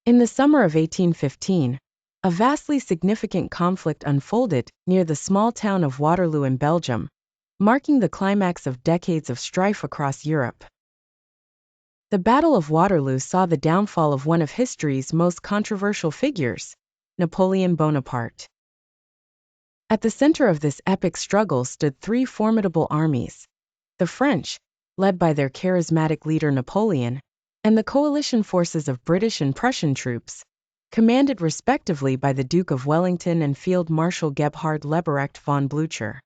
In the summer of 1815, a vastly significant conflict unfolded near the small town of Waterloo in Belgium, marking the climax of decades of strife across Europe. The Battle of Waterloo saw the downfall of one of history's most controversial figures, Napoleon Bonaparte. At the center of this epic struggle stood three formidable armies: the French, led by their charismatic leader Napoleon, and the coalition forces of British and Prussian troops, commanded respectively by the Duke of Wellington and Field Marshal Gebhard Leberecht von Blücher.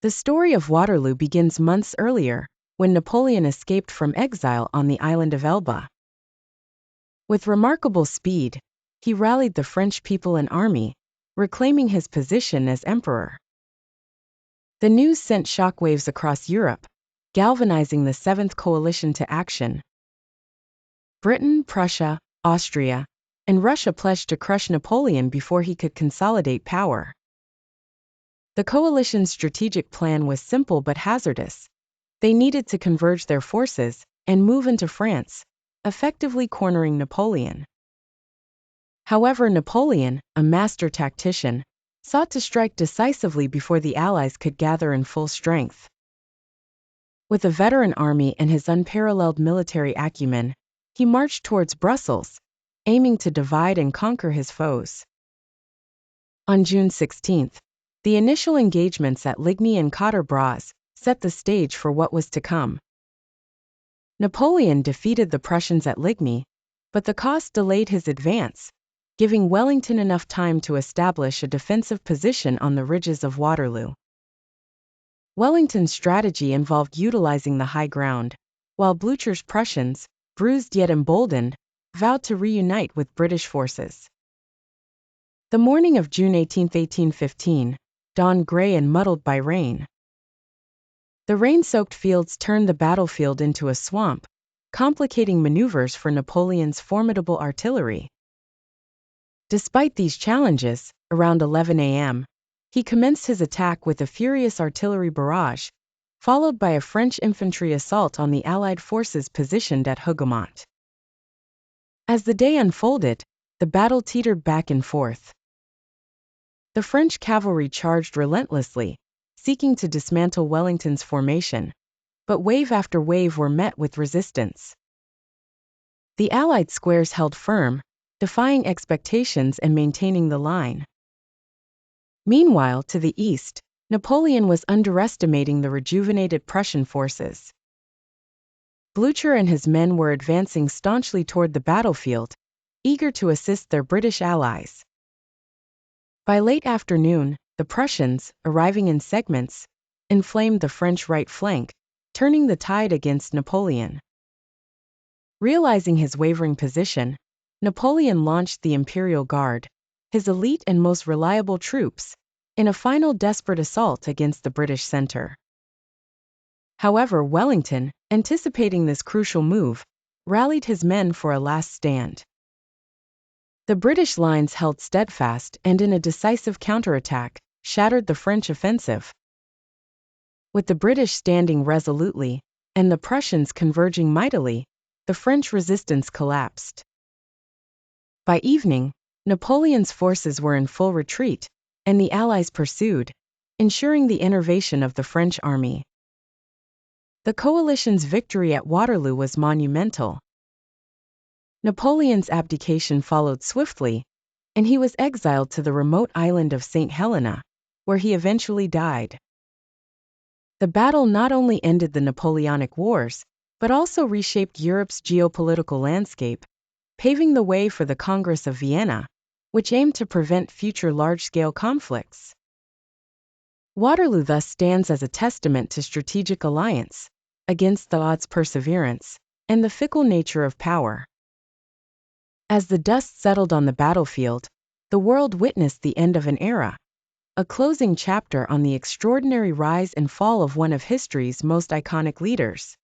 The story of Waterloo begins months earlier, when Napoleon escaped from exile on the island of Elba. With remarkable speed, he rallied the French people and army, reclaiming his position as emperor. The news sent shockwaves across Europe, galvanizing the Seventh Coalition to action. Britain, Prussia, Austria, and Russia pledged to crush Napoleon before he could consolidate power. The coalition's strategic plan was simple but hazardous. They needed to converge their forces and move into France, effectively cornering Napoleon. However, Napoleon, a master tactician, sought to strike decisively before the Allies could gather in full strength. With a veteran army and his unparalleled military acumen, he marched towards Brussels, aiming to divide and conquer his foes. On June 16, the initial engagements at Ligny and Quatre-Bras set the stage for what was to come. Napoleon defeated the Prussians at Ligny, but the cost delayed his advance, giving Wellington enough time to establish a defensive position on the ridges of Waterloo. Wellington's strategy involved utilizing the high ground, while Blücher's Prussians, bruised yet emboldened, vowed to reunite with British forces. The morning of June 18, 1815, dawned gray and muddled by rain. The rain-soaked fields turned the battlefield into a swamp, complicating maneuvers for Napoleon's formidable artillery. Despite these challenges, around 11 a.m., he commenced his attack with a furious artillery barrage, followed by a French infantry assault on the Allied forces positioned at Hougoumont. As the day unfolded, the battle teetered back and forth. The French cavalry charged relentlessly, seeking to dismantle Wellington's formation, but wave after wave were met with resistance. The Allied squares held firm, defying expectations and maintaining the line. Meanwhile, to the east, Napoleon was underestimating the rejuvenated Prussian forces. Blücher and his men were advancing staunchly toward the battlefield, eager to assist their British allies. By late afternoon, the Prussians, arriving in segments, inflamed the French right flank, turning the tide against Napoleon. Realizing his wavering position, Napoleon launched the Imperial Guard, his elite and most reliable troops, in a final desperate assault against the British center. However, Wellington, anticipating this crucial move, rallied his men for a last stand. The British lines held steadfast and in a decisive counterattack, shattered the French offensive. With the British standing resolutely, and the Prussians converging mightily, the French resistance collapsed. By evening, Napoleon's forces were in full retreat, and the Allies pursued, ensuring the innervation of the French army. The coalition's victory at Waterloo was monumental. Napoleon's abdication followed swiftly, and he was exiled to the remote island of St. Helena, where he eventually died. The battle not only ended the Napoleonic Wars, but also reshaped Europe's geopolitical landscape, paving the way for the Congress of Vienna, which aimed to prevent future large-scale conflicts. Waterloo thus stands as a testament to strategic alliance, against the odds perseverance, and the fickle nature of power. As the dust settled on the battlefield, the world witnessed the end of an era, a closing chapter on the extraordinary rise and fall of one of history's most iconic leaders.